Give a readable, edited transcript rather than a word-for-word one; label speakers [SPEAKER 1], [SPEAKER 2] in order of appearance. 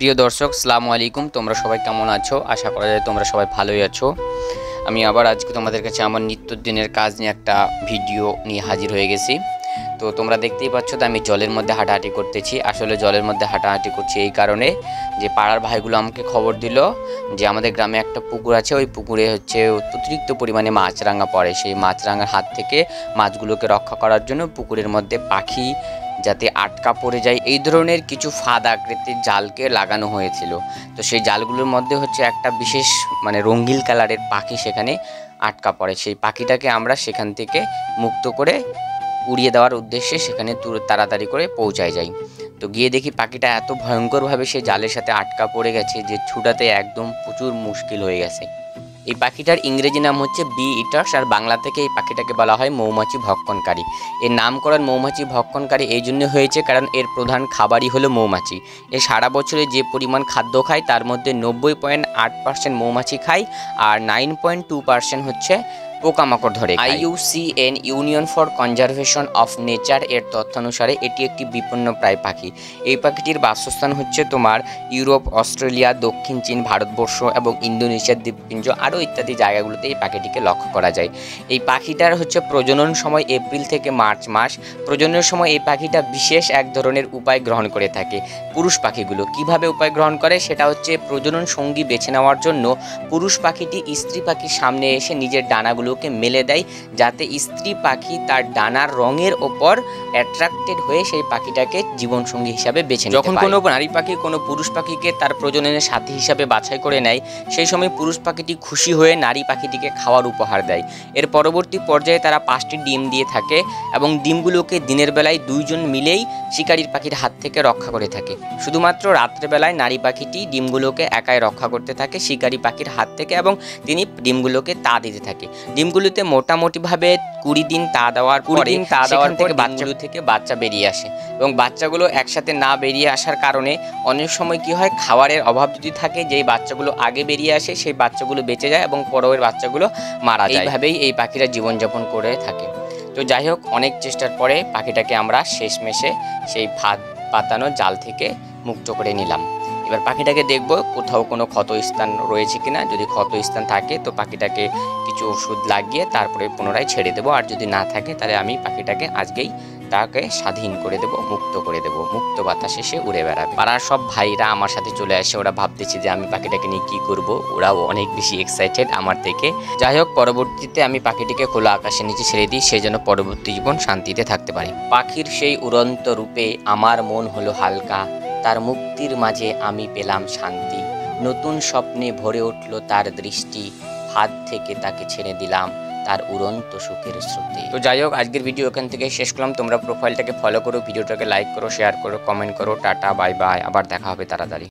[SPEAKER 1] প্রিয় দর্শক, আসসালামু আলাইকুম। তোমরা সবাই কেমন আছো? আশা করা যায় তোমরা সবাই ভালোই আছো। আমি আবার আজকে তোমাদের কাছে আমার নিত্যদিনের কাজ নিয়ে একটা ভিডিও নিয়ে হাজির হয়ে গেছি। তো তোমরা দেখতেই পাচ্ছ তো আমি জলের মধ্যে হাঁটাহাঁটি করতেছি। আসলে জলের মধ্যে হাঁটাহাঁটি করছি এই কারণে যে পাড়ার ভাইগুলো আমাকে খবর দিল যে আমাদের গ্রামে একটা পুকুর আছে, ওই পুকুরে হচ্ছে অতিরিক্ত পরিমাণে মাছরাঙা পড়ে। সেই মাছরাঙার হাত থেকে মাছগুলোকে রক্ষা করার জন্য পুকুরের মধ্যে পাখি যাতে আটকা পড়ে যায় এই ধরনের কিছু ফাঁদ আকৃতির জালকে লাগানো হয়েছিল। তো সেই জালগুলোর মধ্যে হচ্ছে একটা বিশেষ রঙিন কালারের পাখি সেখানে আটকা পড়ে। সেই পাখিটাকে আমরা সেখান থেকে মুক্ত করে উড়িয়ে দেওয়ার উদ্দেশ্যে সেখানে তাড়াতাড়ি করে পৌঁছায় যাই। তো গিয়ে দেখি পাখিটা এত ভয়ঙ্করভাবে সেই জালের সাথে আটকা পড়ে গেছে যে ছুটাতে একদম প্রচুর মুশকিল হয়ে গেছে। এই পাখিটার ইংরেজি নাম হচ্ছে বি ইটার্স, আর বাংলা থেকে এই পাখিটাকে বলা হয় মৌমাছি ভক্ষণকারী। এর নামকরণ মৌমাছি ভক্ষণকারী এই জন্য হয়েছে কারণ এর প্রধান খাবারই হলো মৌমাছি। এ সারা বছরে যে পরিমাণ খাদ্য খায় তার মধ্যে 90.8% মৌমাছি খায়, আর 9.2% হচ্ছে পোকামাকড় ধরে। IUCN union for conservation of nature এর তথ্যানুসারে এটি একটি বিপন্নপ্রায় পাখি। এই পাখিটির বাসস্থান হচ্ছে তোমার ইউরোপ, অস্ট্রেলিয়া, দক্ষিণ চীন, ভারতবর্ষ এবং ইন্দোনেশিয়ার দ্বীপপুঞ্জ আরও ইত্যাদি জায়গাগুলোতে এই পাখিটিকে লক্ষ্য করা যায়। এই পাখিটার হচ্ছে প্রজনন সময় এপ্রিল থেকে মার্চ মাস। প্রজননের সময় এই পাখিটা বিশেষ এক ধরনের উপায় গ্রহণ করে থাকে। পুরুষ পাখিগুলো কিভাবে উপায় গ্রহণ করে সেটা হচ্ছে প্রজনন সঙ্গী বেছে নেওয়ার জন্য পুরুষ পাখিটি স্ত্রী পাখির সামনে এসে নিজের ডানাগুলোকে মেলে দেয়, যাতে স্ত্রী পাখি তার ডানার রঙের ওপর অ্যাট্রাক্টেড হয়ে সেই পাখিটাকে জীবনসঙ্গী হিসাবে বেছে নেয়। যখন কোনো নারী পাখি কোনো পুরুষ পাখিকে তার প্রজননের সাথী হিসাবে বাছাই করে নেয়, সেই সময় পুরুষ পাখিটি খুশি হয়ে নারী পাখিটিকে খাওয়ার উপহার দেয়। এর পরবর্তী পর্যায়ে তারা 5টি ডিম দিয়ে থাকে এবং ডিমগুলোকে দিনের বেলায় 2 জন মিলেই শিকারীর পাখির হাত থেকে রক্ষা করে থাকে। শুধুমাত্র রাত্রেবেলায় নারী পাখিটি ডিমগুলোকে একাই রক্ষা করতে থাকে শিকারী পাখির হাত থেকে, এবং তিনি ডিমগুলোকে তা দিতে থাকে। ডিমগুলোতে মোটামুটিভাবে 20 দিন তা দেওয়ার পর থেকে বাচ্চাগুলো থেকে বাচ্চা বেরিয়ে আসে, এবং বাচ্চাগুলো একসাথে না বেরিয়ে আসার কারণে অনেক সময় কি হয়, খাবারের অভাব যদি থাকে, যেই বাচ্চাগুলো আগে বেরিয়ে আসে সেই বাচ্চাগুলো বেঁচে যায় এবং পরের বাচ্চাগুলো মারা যায়। এইভাবেই এই পাখিরা জীবনযাপন করে থাকে। তো যাই হোক, অনেক চেষ্টার পরে পাখিটাকে আমরা শেষমেশে সেই ফাঁদ পাতানো জাল থেকে মুক্ত করে নিলাম। এবার পাখিটাকে দেখব কোথাও কোনো ক্ষত স্থান রয়েছে কিনা। যদি ক্ষত স্থান থাকে তো পাখিটাকে কিছু ওষুধ লাগিয়ে তারপরে পুনরায় ছেড়ে দেবো, আর যদি না থাকে তাহলে আমি পাখিটাকে আজকেই তাকে স্বাধীন করে দেবো, মুক্ত করে দেবো, মুক্ত বাতাসে সে উড়ে বেড়াবে। পাড়ার সব ভাইরা আমার সাথে চলে আসে, ওরা ভাবতেছে যে আমি পাখিটাকে নিয়ে কী করবো, ওরাও অনেক বেশি এক্সাইটেড আমার থেকে। যাই হোক, পরবর্তীতে আমি পাখিটিকে খোলা আকাশের নিচে ছেড়ে দিই, সে যেন পরবর্তী জীবন শান্তিতে থাকতে পারে। পাখির সেই উড়ন্ত রূপে আমার মন হলো হালকা, তার মুক্তির মাঝে আমি পেলাম শান্তি, নতুন স্বপ্নে ভরে উঠল তার দৃষ্টি, হাত থেকে তাকে ছেড়ে দিলাম তার উড়ন্ত সুখের স্রোতে। তো যাই হোক, আজকের ভিডিও এখান থেকে শেষ করলাম। তোমরা প্রোফাইলটাকে ফলো করো, ভিডিওটাকে লাইক করো, শেয়ার করো, কমেন্ট করো। টাটা, বাই বাই, আবার দেখা হবে তাড়াতাড়ি।